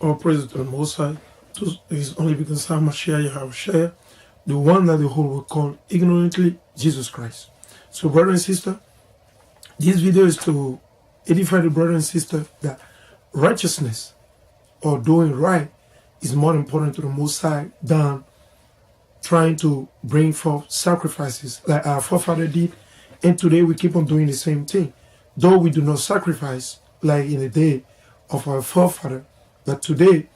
All praise to the Most High, to His only begotten Son, Mashiach Yahushua, the one that the whole world call ignorantly Jesus Christ. So, brother and sister, this video is to edify the brother and sister that righteousness or doing right is more important to the Most High than trying to bring forth sacrifices like our forefather did. And today we keep on doing the same thing. Though we do not sacrifice like in the day of our forefather, but today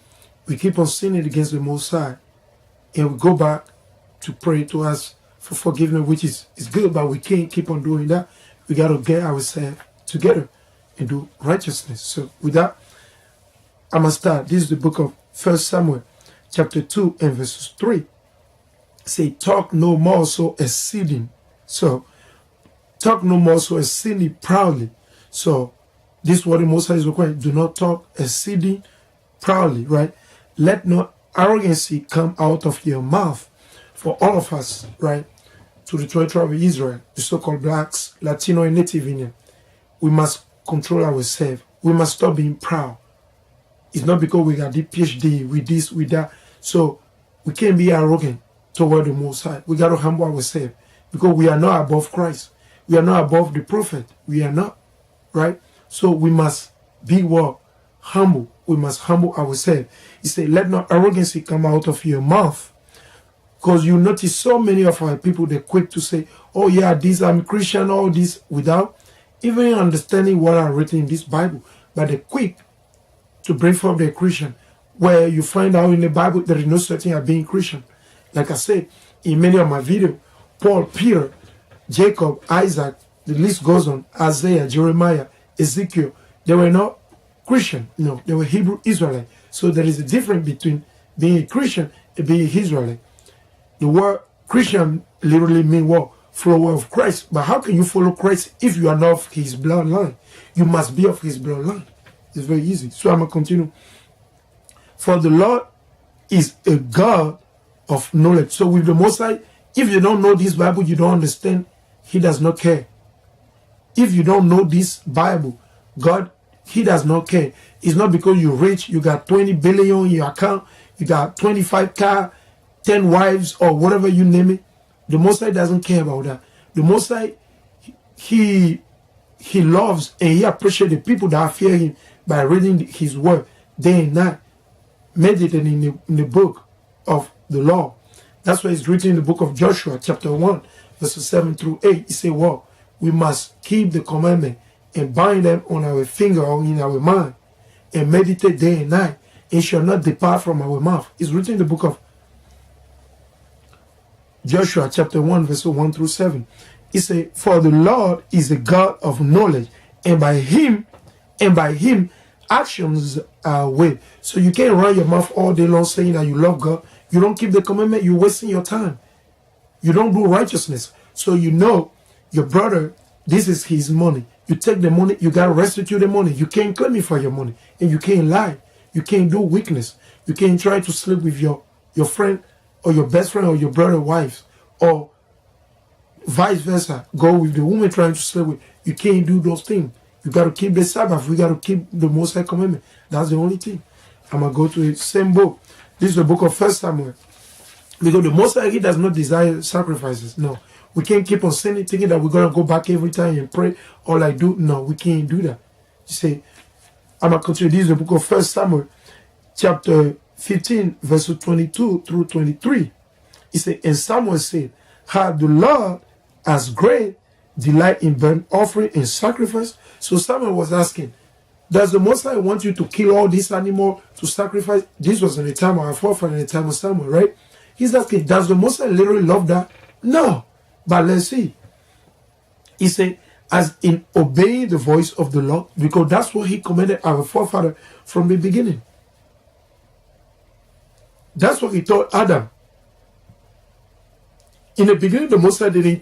we keep on sinning against the Most High. And we go back to pray to us for forgiveness, which is good, but we can't keep on doing that. We got to get ourselves together and do righteousness. So with that, I'm going to start. This is the book of 1 Samuel, chapter 2 and verses 3. Say, talk no more so exceeding. So, talk no more so exceeding proudly. So, this is what the Most High is requiring. Do not talk exceeding proudly, right? Let no arrogancy come out of your mouth. For all of us, right, to the 12 tribes of Israel, the so-called blacks, Latino, and Native Indian, we must control ourselves. We must stop being proud. It's not because we got the PhD, with this, with that. So, we can't be arrogant toward the Most High. We got to humble ourselves because we are not above Christ. We are not above the prophet. We are not, right? So we must be what? Humble. We must humble ourselves. He said, let no arrogancy come out of your mouth. Because you notice so many of our people, they're quick to say, oh yeah, this, I'm Christian, all this, without even understanding what are written in this Bible. But they're quick to bring forth their Christian, where you find out in the Bible there is no such thing as being Christian. Like I said, in many of my videos, Paul, Peter, Jacob, Isaac, the list goes on, Isaiah, Jeremiah, Ezekiel, they were not Christian. No, they were Hebrew Israelite. So there is a difference between being a Christian and being Israelite. The word Christian literally means what? Follower of Christ. But how can you follow Christ if you are not of his bloodline? You must be of his bloodline. It's very easy. So I'm going to continue. For the Lord is a God of knowledge. So with the Most High, if you don't know this Bible, you don't understand, he does not care. If you don't know this Bible, God, he does not care. It's not because you're rich, you got 20 billion in your account, you got 25 cars, 10 wives, or whatever you name it. The Most High doesn't care about that. The Most High, he loves and he appreciates the people that fear him by reading his word day and night, meditating in the book of the law. That's why it's written in the book of Joshua, chapter 1, verses 7 through 8. It says, well, we must keep the commandment and bind them on our finger or in our mind and meditate day and night and shall not depart from our mouth. It's written in the book of Joshua, chapter 1, verses 1 through 7. It says, for the Lord is a God of knowledge, and by him, actions are weighed. So you can't run your mouth all day long saying that you love God. You don't keep the commandment, you're wasting your time. You don't do righteousness. So you know your brother, this is his money. You take the money, you got to restitute the money. You can't claim it for your money. And you can't lie. You can't do weakness. You can't try to sleep with your friend or your best friend or your brother's wife. Or vice versa. Go with the woman trying to sleep with. You can't do those things. You got to keep the Sabbath. We got to keep the Most High commandment. That's the only thing. I'm going to go to the same book. This is the book of 1 Samuel. Because the Most High, he does not desire sacrifices. No. We can't keep on sinning, thinking that we're going to go back every time and pray. All I do. No, we can't do that. You say, I'm going to continue. This is the book of 1 Samuel, chapter 15, verse 22 through 23. He said, and Samuel said, how the Lord has great delight in burnt offering and sacrifice. So Samuel was asking, does the Most High want you to kill all these animals to sacrifice? This was in the time of our forefather, in the time of Samuel, right? He's asking, does the Most High literally love that? No. But let's see. He said, as in obeying the voice of the Lord, because that's what he commanded our forefather from the beginning. That's what he told Adam. In the beginning, the Most High he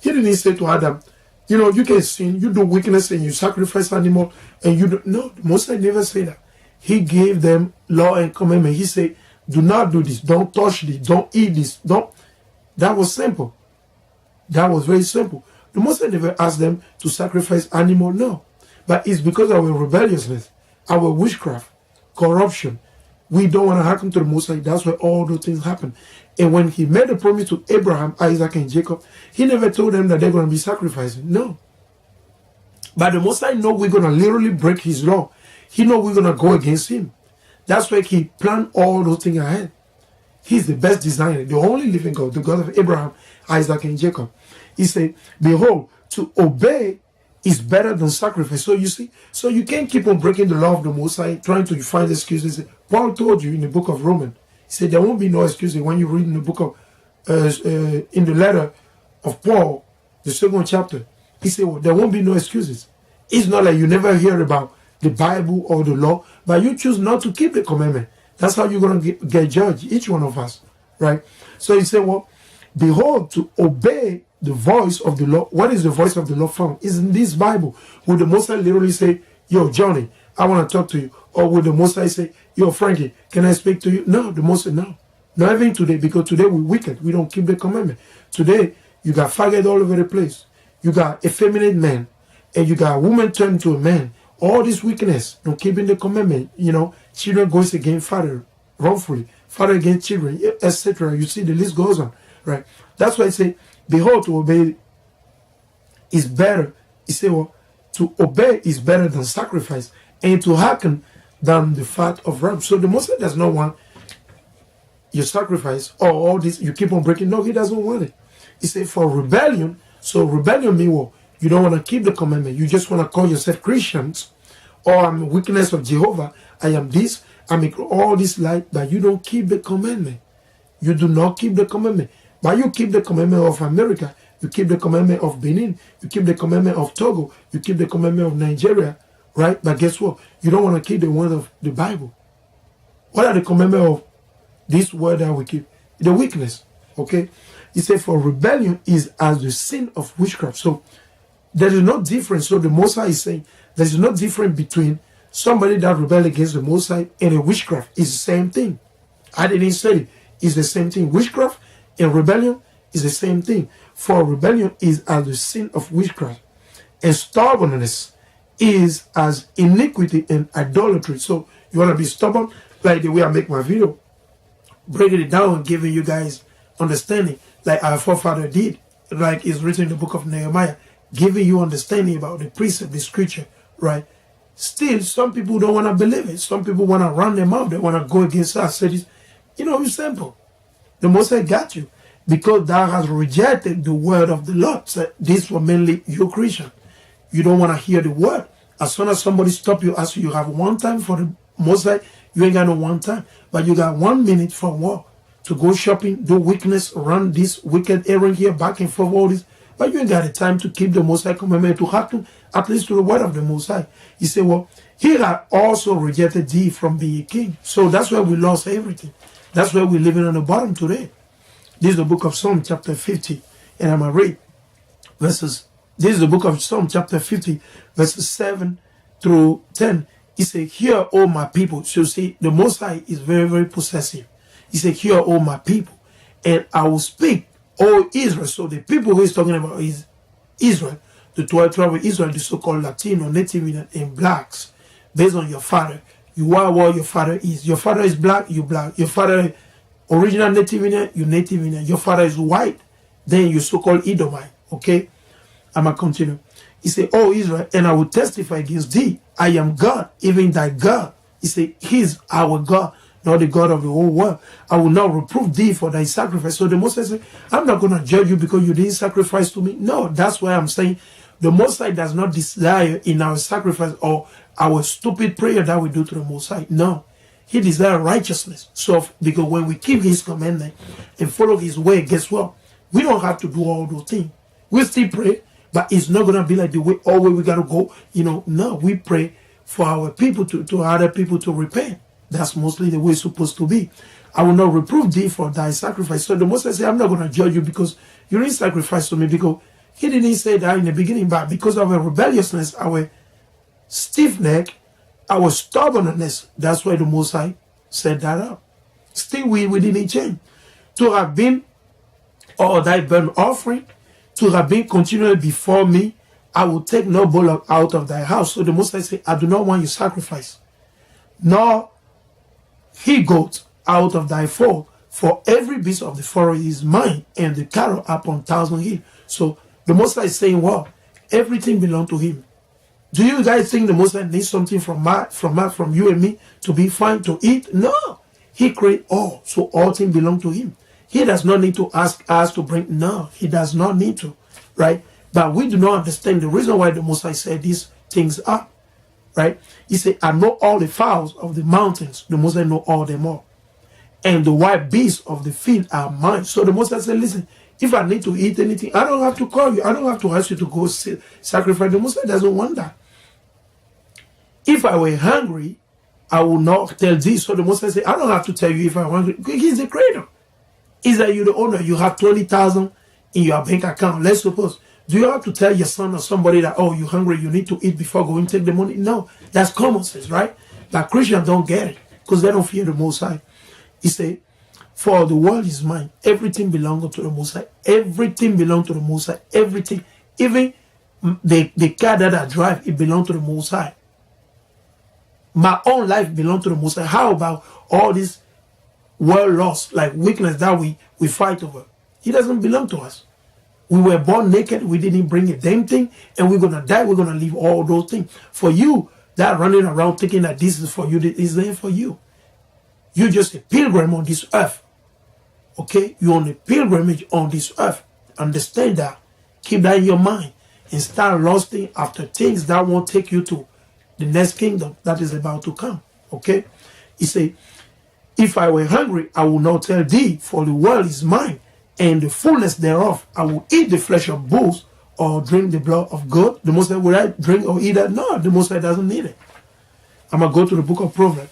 didn't say to Adam, you know, you can sin, you do wickedness and you sacrifice animal and you do. No, the Most High never said that. He gave them law and commandment. He said, do not do this, don't touch this, don't eat this, don't. That was simple. That was very simple. The Most High never asked them to sacrifice animal, no. But it's because of our rebelliousness, our witchcraft, corruption, we don't want to hearken to the Most High. That's where all those things happen. And when he made a promise to Abraham, Isaac, and Jacob, he never told them that they're going to be sacrificing. No. But the Most High know we're going to literally break his law. He know we're going to go against him. That's why he planned all those things ahead. He's the best designer, the only living God, the God of Abraham, Isaac, and Jacob. He said, behold, to obey is better than sacrifice. So you see, so you can't keep on breaking the law of the Most High, trying to find excuses. Paul told you in the book of Romans, he said there won't be no excuses when you read in the book of, in the letter of Paul, the 2nd chapter. He said, well, there won't be no excuses. It's not like you never hear about the Bible or the law, but you choose not to keep the commandment. That's how you're going to get judged, each one of us, right? So he said, well, behold, to obey the voice of the law. What is the voice of the law found? Is in this Bible. Would the Most High literally say, yo, Johnny, I want to talk to you? Or would the Most High say, yo, Frankie, can I speak to you? No, the Most High, no. Not even today, because today we're wicked. We don't keep the commandment. Today, you got faggot all over the place. You got effeminate men, and you got a woman turned to a man. All this wickedness, not keeping the commandment, you know, children goes against father wrongfully, father against children, etc. You see, the list goes on, right? That's why I say, behold, to obey is better. He said, well, to obey is better than sacrifice, and to hearken than the fat of rams. So the Most High does not want your sacrifice or all this, you keep on breaking. No, he doesn't want it. He said, for rebellion, so rebellion means what? You don't want to keep the commandment. You just want to call yourself Christians, or I'm a witness of Jehovah. I am this. I make all this light, but you don't keep the commandment. You do not keep the commandment. But you keep the commandment of America. You keep the commandment of Benin. You keep the commandment of Togo. You keep the commandment of Nigeria, right? But guess what? You don't want to keep the word of the Bible. What are the commandments of this word that we keep? The weakness, okay? He said, for rebellion is as the sin of witchcraft. So there is no difference. So the Most High is saying there is no difference between somebody that rebelled against the Most High and a witchcraft. It's the same thing. I didn't say it. It's the same thing. Witchcraft and rebellion is the same thing. For rebellion is as the sin of witchcraft, and stubbornness is as iniquity and idolatry. So you want to be stubborn, like the way I make my video, breaking it down and giving you guys understanding, like our forefather did, like it's written in the book of Nehemiah, giving you understanding about the precept, the scripture, right? Still, some people don't want to believe it. Some people want to run them out. They want to go against us. So it's, you know, it's simple. The Most High got you because thou has rejected the word of the Lord. So this was mainly you Christian. You don't want to hear the word. As soon as somebody stop you, ask you have one time for the Most High, you ain't got no one time. But you got 1 minute for what? To go shopping, do wickedness, run this wicked errand here, back and forth, all this. But you ain't got the time to keep the Most High commandment, to hearken at least to the word of the Most High. He said, well, he had also rejected thee from being a king. So that's why we lost everything. That's why we're living on the bottom today. This is the book of Psalm chapter 50. And I'm going to read verses. This is the book of Psalm chapter 50, verses 7 through 10. He said, hear, O my people. So see, the Most High is very, very possessive. He said, hear, O my people, and I will speak, O Israel. So the people who he's talking about is Israel, the 12 tribes of Israel, the so-called Latino, Native Indian, and blacks, based on your father. You are what your father is. Your father is black, you black. Your father original Native Indian, you Native Indian. Your father is white, then you so-called Edomite. Okay? I'm going to continue. He said, O Israel, and I will testify against thee. I am God, even thy God. He said, he's our God, not the God of the whole world. I will not reprove thee for thy sacrifice. So the Most High said, I'm not going to judge you because you didn't sacrifice to me. No, that's why I'm saying the Most High does not desire in our sacrifice or our stupid prayer that we do to the Most High. No, he desires righteousness. So because when we keep his commandment and follow his way, guess what? We don't have to do all those things. We still pray, but it's not going to be like the way always we got to go. You know, no, we pray for our people to other people to repent. That's mostly the way it's supposed to be. I will not reprove thee for thy sacrifice. So the Most High said, I'm not going to judge you because you didn't sacrifice to me, because he didn't say that in the beginning, but because of our rebelliousness, our stiff neck, our stubbornness, that's why the Most High set that up. Still, we didn't change. To have been all thy burnt offering, to have been continually before me, I will take no bullock out of thy house. So the Most High said, I do not want your sacrifice, nor he goat out of thy fold, for every beast of the forest is mine, and the cattle upon 1,000 hills. So the Most High is saying, well, everything belongs to him. Do you guys think the Most High needs something from you and me to be fine, to eat? No. He created all, so all things belong to him. He does not need to ask us to bring, no, he does not need to, right? But we do not understand the reason why the Most High said these things are, right? He said, I know all the fowls of the mountains. The Most High know all them all. And the wild beasts of the field are mine. So the Most High said, listen, if I need to eat anything, I don't have to call you. I don't have to ask you to go sacrifice. The Most High doesn't want that. If I were hungry, I will not tell thee. So the Most High said, I don't have to tell you if I'm hungry. He's the creator. Is that you the owner? You have 20,000 in your bank account. Let's suppose. Do you have to tell your son or somebody that, oh, you're hungry, you need to eat before going to take the money? No. That's common sense, right? But Christians don't get it because they don't fear the Most High. He said, for the world is mine. Everything belongs to the Most High. Everything belongs to the Most High. Everything. Even the car that I drive, it belongs to the Most High. My own life belongs to the Most High. How about all this world loss, like weakness that we fight over? It doesn't belong to us. We were born naked. We didn't bring a damn thing. And we're going to die. We're going to leave all those things. For you, that running around thinking that this is for you, this is there for you. You're just a pilgrim on this earth. Okay? You're on a pilgrimage on this earth. Understand that. Keep that in your mind. And start lusting after things that won't take you to the next kingdom that is about to come. Okay? He said, if I were hungry, I will not tell thee, for the world is mine, and the fullness thereof. I will eat the flesh of bulls or drink the blood of goat. The Most High, will I drink or eat that? No, the Most High doesn't need it. I'm going to go to the book of Proverbs.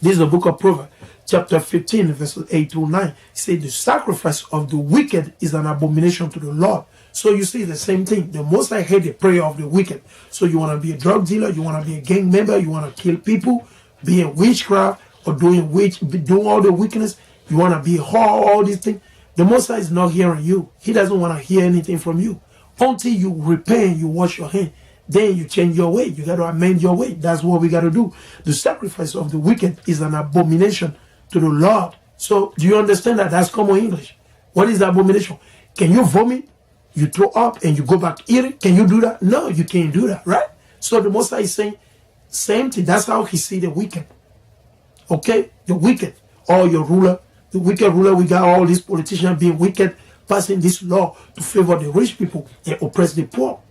This is the book of Proverbs, chapter 15, verses 8 to 9. It says, the sacrifice of the wicked is an abomination to the Lord. So you see the same thing. The Most High hate the prayer of the wicked. So you want to be a drug dealer, you want to be a gang member, you want to kill people, be a witchcraft, or doing all the wickedness, you want to be all these things. The Most High is not hearing you. He doesn't want to hear anything from you. Until you repent, you wash your hand, then you change your way. You got to amend your way. That's what we got to do. The sacrifice of the wicked is an abomination to the Lord. So do you understand that? That's common English. What is the abomination? Can you vomit? You throw up and you go back eating? Can you do that? No, you can't do that, right? So the Most High is saying, same thing. That's how he see the wicked. Okay? The wicked. Or your ruler. The wicked ruler, we got all these politicians being wicked, passing this law to favor the rich people and oppress the poor.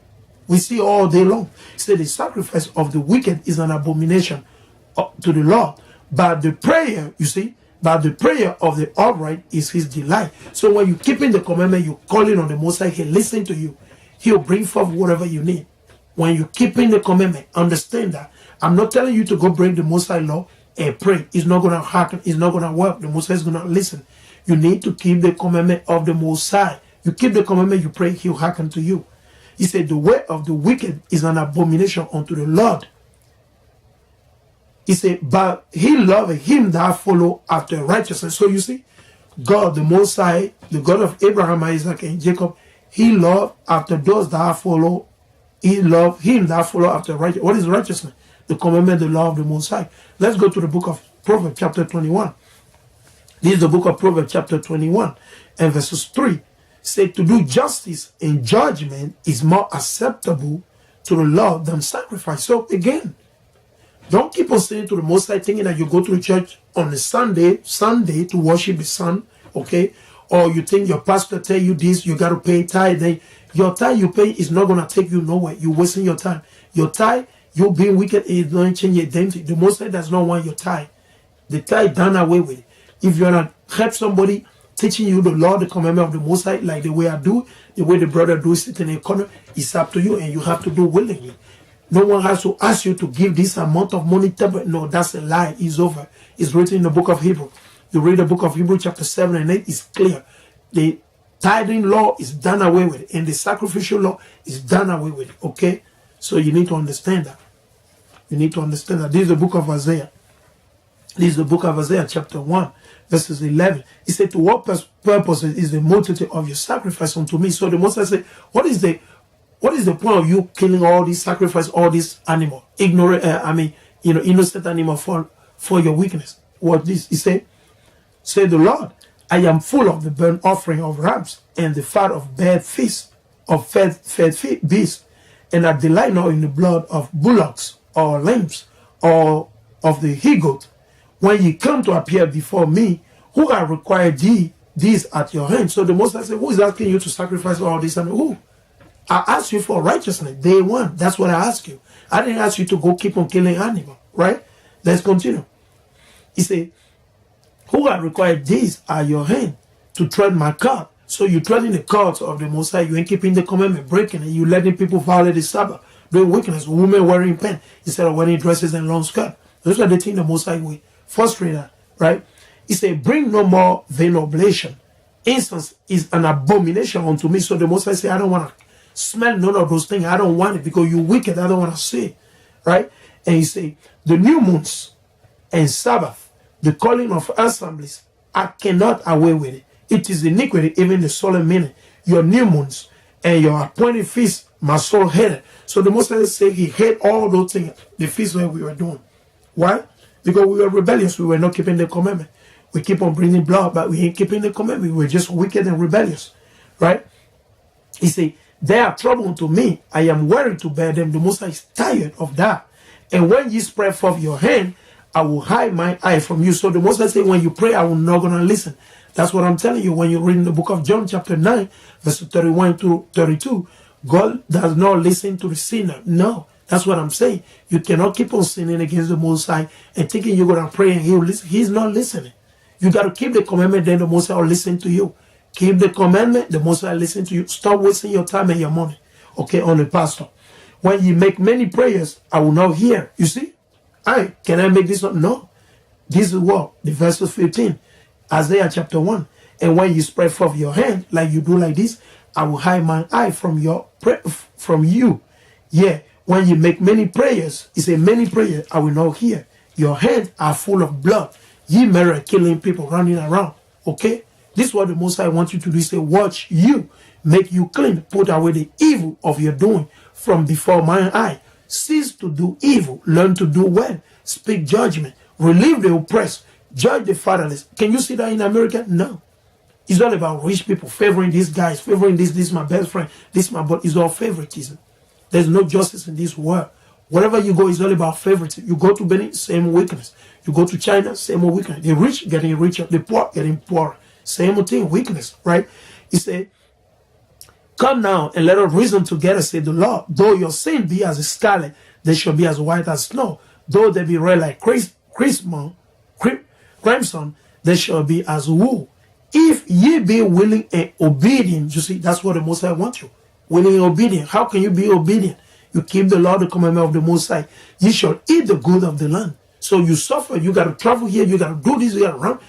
We see all day long. He said the sacrifice of the wicked is an abomination to the Lord. But the prayer, you see, but the prayer of the upright is his delight. So when you're keeping the commandment, you're calling on the Most High, he'll listen to you. He'll bring forth whatever you need. When you're keeping the commandment, understand that. I'm not telling you to go break the Most High law and pray. It's not going to happen. It's not going to work. The Most High is going to listen. You need to keep the commandment of the Most High. You keep the commandment, you pray, he'll hearken to you. He said, the way of the wicked is an abomination unto the Lord. He said, but he loveth him that follow after righteousness. So you see, God, the Most High, the God of Abraham, Isaac, and Jacob, he loved after those that follow. He loved him that follow after righteousness. What is righteousness? The commandment, the law of the Most High. Let's go to the book of Proverbs, chapter 21. This is the book of Proverbs, chapter 21, and verses 3. Say, to do justice and judgment is more acceptable to the Lord than sacrifice. So again, don't keep on saying to the Most High, thinking that you go to the church on a Sunday to worship the sun, okay? Or you think your pastor tell you this, you got to pay tithe. Then your tithe you pay is not going to take you nowhere. You're wasting your time. Your tithe, you being wicked, is going to change your damn thing. The Most High does not want your tithe. The tithe done away with it. If you're not help somebody teaching you the law, the commandment of the Most High, like the way I do, the way the brother do, sitting in a corner, it's up to you, and you have to do willingly. No one has to ask you to give this amount of money. No, that's a lie. It's over. It's written in the book of Hebrew. You read the book of Hebrew, chapter 7 and 8, it's clear. The tithing law is done away with, and the sacrificial law is done away with. Okay? So you need to understand that. You need to understand that. This is the book of Isaiah. This is the book of Isaiah, chapter 1, verses 11. He said, to what purpose is the multitude of your sacrifice unto me? So the Most High said, what is the point of you killing all these sacrifice, all these animal, innocent animal for your weakness? what this? He say the Lord, I am full of the burnt offering of rams and the fat of fed beasts, and I delight not in the blood of bullocks or lambs or of the he-goat. When ye come to appear before me, who have required these at your hand? So the Most High said, who is asking you to sacrifice all this? And who? I asked you for righteousness, day one. That's what I asked you. I didn't ask you to go keep on killing animals, right? Let's continue. He said, who have required these at your hand to tread my court? So you treading the courts of the Most High, you ain't keeping the commandment, breaking it, you letting people violate the Sabbath, doing wickedness, women wearing pants instead of wearing dresses and long skirt. Those are the things the Most High will frustrate that, right? He said, bring no more vain oblation. Incense is an abomination unto me. So the Most High said, I don't want to smell none of those things. I don't want it because you're wicked. I don't want to see it, right? And he said, the new moons and Sabbath, the calling of assemblies, I cannot away with it. It is iniquity, even the solemn meaning. Your new moons and your appointed feasts, my soul hated. So the Most High said he hate all those things, the feasts that we were doing. Why? Because we were rebellious. We were not keeping the commandment. We keep on bringing blood, but we ain't keeping the commandment. We were just wicked and rebellious, right? He said, they are trouble unto me. I am weary to bear them. The Most High is tired of that. And when ye spread forth your hand, I will hide my eye from you. So the Most High said, when you pray, I will not going to listen. That's what I'm telling you. When you read in the book of John chapter 9, verses 31 to 32, God does not listen to the sinner. No, that's what I'm saying. You cannot keep on sinning against the Most High and thinking you're going to pray and he'll listen. He's not listening. You got to keep the commandment, then the Most High will listen to you. Keep the commandment, the Most High listen to you. Stop wasting your time and your money, okay, on the pastor. When you make many prayers, I will not hear. You see? Can I make this up? No. This is what? The verse 15. Isaiah chapter 1. And when you spread forth your hand, like you do like this, I will hide my eye from you. Yeah. When you make many prayers, he said, many prayers I will not hear. Your hands are full of blood. Ye marry killing people running around. Okay? This is what the Most High wants you to do. He said, watch you, make you clean, put away the evil of your doing from before my eye. Cease to do evil, learn to do well, speak judgment, relieve the oppressed, judge the fatherless. Can you see that in America? No. It's all about rich people favoring these guys, favoring this is my best friend, this is my brother. It's all favoritism. There's no justice in this world. Wherever you go, it's all about favoritism. You go to Benin, same weakness. You go to China, same weakness. The rich getting richer, the poor getting poorer. Same thing, weakness, right? He said, come now and let us reason together, said the Lord. Though your sin be as scarlet, they shall be as white as snow. Though they be red like crimson, they shall be as wool. If ye be willing and obedient, you see, that's what the Most High wants you. Willing and obedient. How can you be obedient? You keep the law, the commandment of the Most High. You shall eat the good of the land. So you suffer. You got to travel here. You got to do this. You got to run.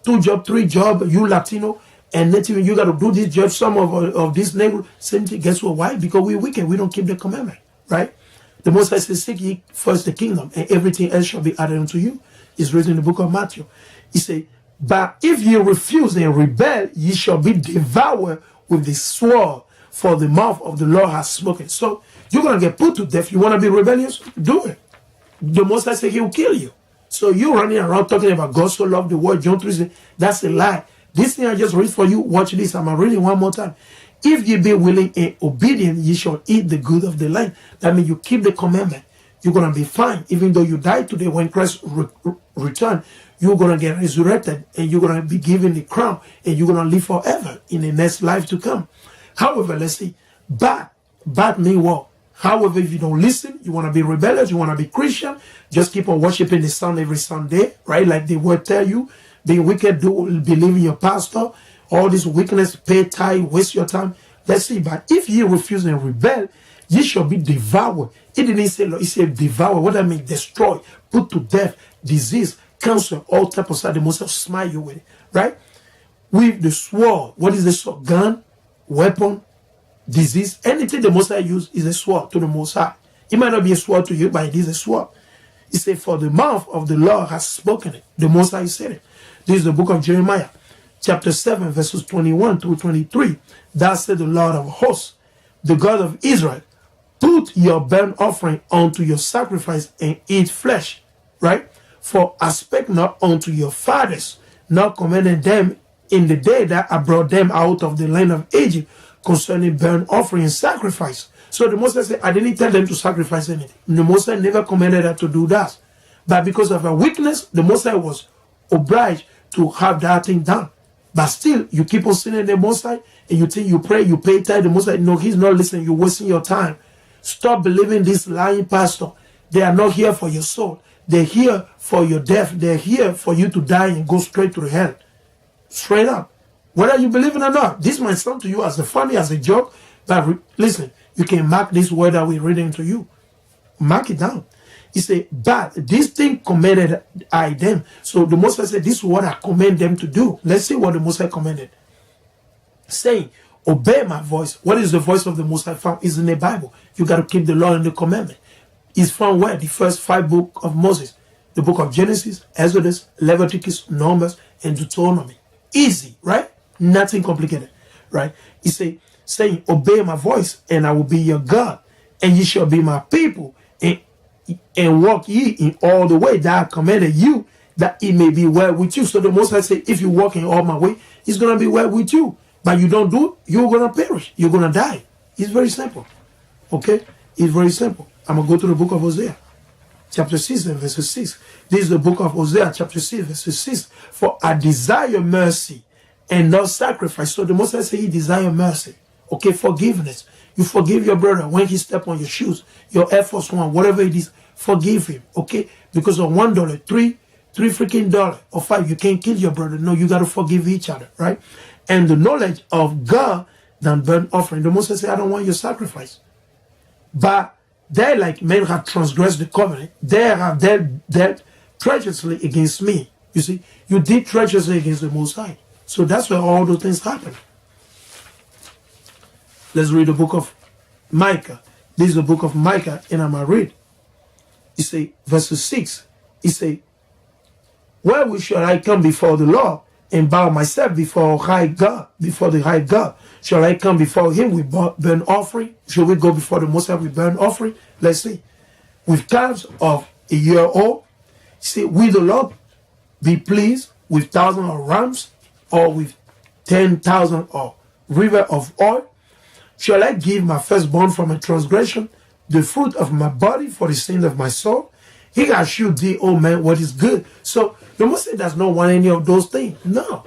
2 jobs, 3 jobs. You Latino and Native, you got to do this job. Some of this Negro, same thing. Guess what? Why? Because we're wicked. We don't keep the commandment, right? The Most High says, seek ye first the kingdom, and everything else shall be added unto you. It's written in the book of Matthew. He said, but if ye refuse and rebel, ye shall be devoured with the sword, for the mouth of the Lord has spoken. So you're going to get put to death. You want to be rebellious? Do it. The Most High said he will kill you. So you running around talking about God so loved the world, John 3, that's a lie. This thing I just read for you, watch this. I'm reading one more time. If ye be willing and obedient, ye shall eat the good of the land. That means you keep the commandment. You're going to be fine. Even though you die today, when Christ return, you're going to get resurrected and you're going to be given the crown and you're going to live forever in the next life to come. However, let's see, bad mean what? However, if you don't listen, you want to be rebellious, you want to be Christian, just keep on worshiping the sun every Sunday, right? Like the word tell you, being wicked, believe in your pastor, all this wickedness, pay tithe, waste your time. Let's see, but if ye refuse and rebel, ye shall be devoured. It didn't say, it said devour. What I mean, destroy, put to death, disease, cancer, all type of stuff. They must have smite you with it, right? With the sword, what is the sword? Gun, weapon, disease, anything the Most High use is a sword to the Most High. It might not be a sword to you, but it is a sword. He said, for the mouth of the Lord has spoken it. The Most High said it. This is the book of Jeremiah, chapter 7, verses 21 to 23. Thus said the Lord of hosts, the God of Israel, put your burnt offering onto your sacrifice and eat flesh, right? For I spake not unto your fathers, nor commanded them in the day that I brought them out of the land of Egypt concerning burnt offering and sacrifice. So the Most High said, I didn't tell them to sacrifice anything. The Most High never commanded them to do that. But because of our weakness, the Most High was obliged to have that thing done. But still, you keep on sinning the Most High, and you think you pray, you pay tithe, the Most High, no, He's not listening, you're wasting your time. Stop believing this lying pastor. They are not here for your soul. They're here for your death. They're here for you to die and go straight to hell. Straight up. Whether you believe it or not, this might sound to you as a funny, as a joke, but listen, you can mark this word that we're reading to you. Mark it down. He said, but this thing commanded I them. So the Most High said, this is what I command them to do. Let's see what the Most High commanded. Saying, obey my voice. What is the voice of the Most High found? It's in the Bible. You got to keep the law and the commandment. It's found where? The first 5 books of Moses. The book of Genesis, Exodus, Leviticus, Numbers, and Deuteronomy. Easy, right? Nothing complicated, right? He said, saying, obey my voice, and I will be your God, and ye shall be my people, and walk ye in all the way that I commanded you, that it may be well with you. So the Most High said, if you walk in all my way, it's going to be well with you. But you don't do it, you're going to perish. You're going to die. It's very simple. Okay? It's very simple. I'm going to go to the book of Hosea, chapter 6 and verse 6. This is the book of Hosea, chapter 6, verse 6. For I desire mercy and not sacrifice. So the Most High said he desire mercy. Okay, forgiveness. You forgive your brother when he step on your shoes, your Air Force One, whatever it is, forgive him. Okay? Because of $1, three freaking dollar or 5, you can't kill your brother. No, you got to forgive each other, right? And the knowledge of God than burnt offering. The Most High said, I don't want your sacrifice. But they, like men, have transgressed the covenant. They have dealt treacherously against me. You see, you did treacherously against the Most High. So that's where all those things happen. Let's read the book of Micah. This is the book of Micah, and I'm going to read. He say, verse 6. He say, wherewith shall I come before the Lord and bow myself before high God, before the high God? Shall I come before him with burnt offering? Shall we go before the Most High with burnt offering? Let's see. With calves of a year old. See, will the Lord be pleased with 1,000 of rams, or with 10,000 of river of oil? Shall I give my firstborn from a transgression, the fruit of my body for the sin of my soul? He has shewed thee, O man, what is good. So the Most High does not want any of those things. No.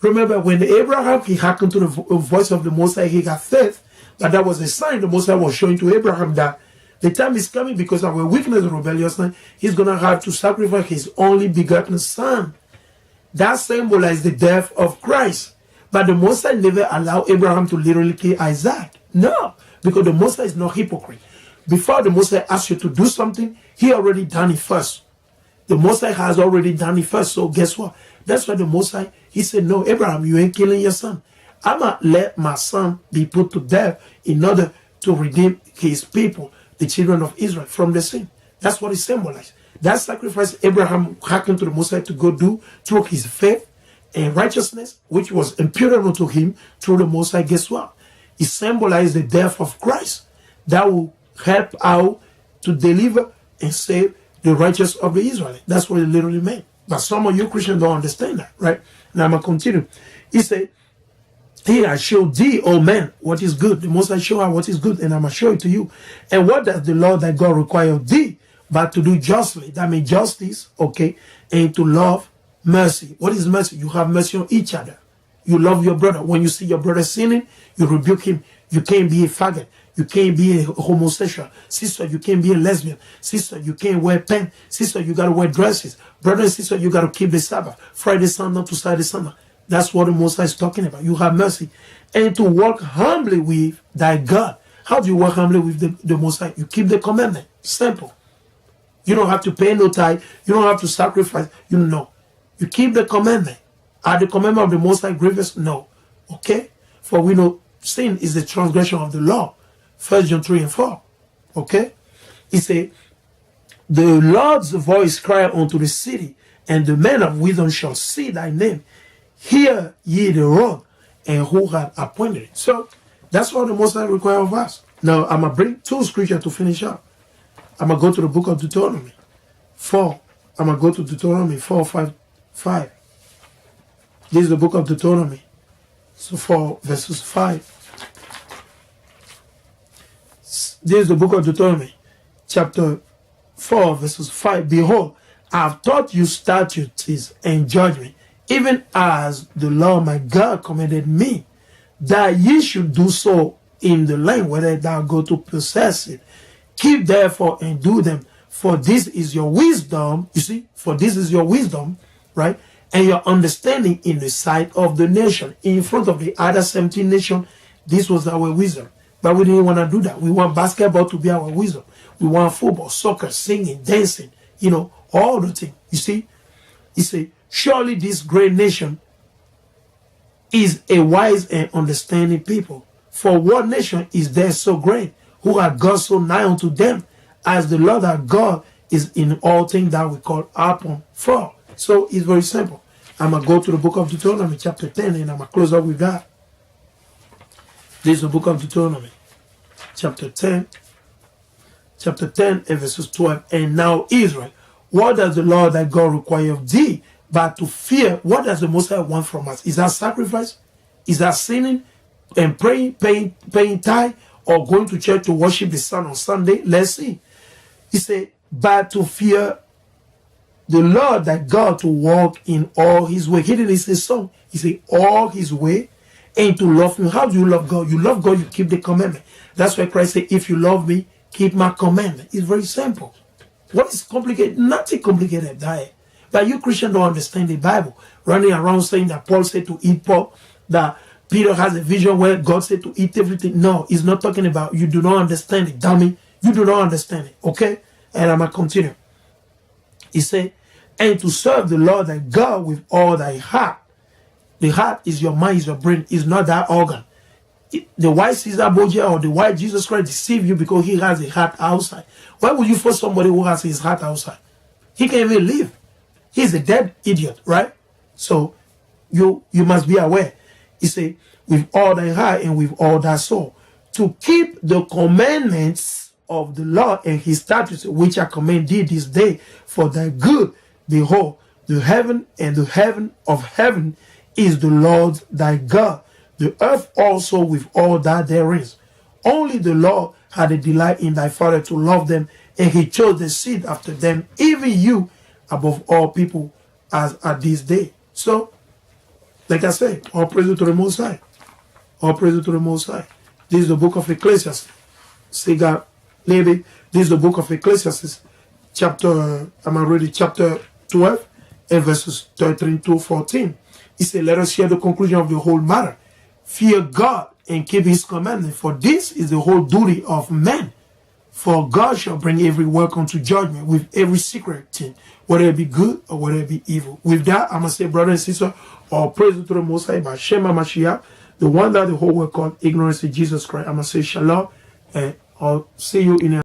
Remember, when Abraham, he hearkened to the voice of the Most High, he got faith. But that was a sign the Most High was showing to Abraham that the time is coming, because of our weakness and rebelliousness, he's going to have to sacrifice his only begotten son. That symbolizes the death of Christ. But the Most High never allowed Abraham to literally kill Isaac. No, because the Most High is not hypocrite. Before the Most High asks you to do something, he already done it first. The Most High has already done it first. So guess what? That's why the Most High, he said, no, Abraham, you ain't killing your son. I'm going to let my son be put to death in order to redeem his people, the children of Israel, from the sin. That's what it symbolized. That sacrifice Abraham hearkened to the Most High to go do through his faith and righteousness, which was imputable to him through the Most High. Guess what? It symbolized the death of Christ that will help out to deliver and save the righteous of the Israelites. That's what it literally meant. But some of you Christians don't understand that, right? Now I'm going to continue. He said, here I show thee, O man, what is good. The Most High show her what is good, and I'm going to show it to you. And what does the Lord thy God require of thee? But to do justly. That means justice, okay? And to love mercy. What is mercy? You have mercy on each other. You love your brother. When you see your brother sinning, you rebuke him. You can't be a faggot. You can't be a homosexual. Sister, you can't be a lesbian. Sister, you can't wear pants. Sister, you got to wear dresses. Brother and sister, you got to keep the Sabbath. Friday, Sunday to Saturday, Sunday. That's what the Most High is talking about. You have mercy. And to walk humbly with thy God. How do you walk humbly with the Most High? You keep the commandment. Simple. You don't have to pay no tithe. You don't have to sacrifice. You know. You keep the commandment. Are the commandment of the Most High grievous? No. Okay? For we know sin is the transgression of the law. 1 John 3 and 4. Okay? He said, the Lord's voice cry unto the city, and the men of wisdom shall see thy name. Hear ye the road, and who hath appointed it. So, that's what the Most High requires of us. Now, I'm going to bring 2 scriptures to finish up. I'm going to go to the book of Deuteronomy 4 I'm going to go to Deuteronomy 4:5. This is the book of Deuteronomy. So 4 verses 5. This is the book of Deuteronomy, chapter 4 verses 5. Behold, I have taught you statutes and judgment, even as the Lord my God commanded me, that ye should do so in the land whether thou go to possess it. Keep therefore and do them, for this is your wisdom. You see, for this is your wisdom, right? And your understanding in the sight of the nation. In front of the other 17 nations, this was our wisdom. But we didn't want to do that. We want basketball to be our wisdom. We want football, soccer, singing, dancing, you know, all the things. You see, he said, surely this great nation is a wise and understanding people. For what nation is there so great, who are God so nigh unto them, as the Lord our God is in all things that we call upon for? So it's very simple. I'm going to go to the book of Deuteronomy chapter 10 and I'm going to close up with that. This is the book of Deuteronomy chapter 10 and verses 12. And now Israel, what does the Lord thy God require of thee but to fear? What does the Most High want from us? Is that sacrifice? Is that sinning and praying, paying tithe, or going to church to worship the Son on Sunday? Let's see. He said, but to fear the Lord thy God, to walk in all his way. He didn't say some. He said all his way, and to love him. How do you love God? You love God, you keep the commandment. That's why Christ said, if you love me, keep my commandment. It's very simple. What is complicated? Nothing complicated that. But you Christians don't understand the Bible. Running around saying that Paul said to eat pork, that Peter has a vision where God said to eat everything. No, he's not talking about, you do not understand it, dummy. You do not understand it, okay? And I'm going to continue. He said, and to serve the Lord thy God with all thy heart. The heart is your mind, is your brain, is not that organ. The white Caesar Borgia or the white Jesus Christ deceive you because he has a heart outside. Why would you force somebody who has his heart outside? He can't even live. He's a dead idiot, right? So you must be aware. He said, with all thy heart and with all thy soul, to keep the commandments of the Lord and his statutes, which I command thee this day for thy good. Behold, the heaven and the heaven of heaven is the Lord thy God, the earth also with all that there is. Only the Lord had a delight in thy father to love them, and he chose the seed after them, even you above all people as at this day. So, like I said, all praise to the Most High. All praise to the Most High. This is the book of Ecclesiastes. Say God, lady, this is the book of Ecclesiastes, chapter 12 and verses 13 to 14. He said, let us hear the conclusion of the whole matter. Fear God and keep his commandment, for this is the whole duty of man. For God shall bring every work unto judgment with every secret thing, whether it be good or whether it be evil. With that, I'm going to say, brother and sister, all praise to the Most High by Shema Mashiach, the one that the whole world called ignorance of Jesus Christ. I'm going to say shalom, and I'll see you in a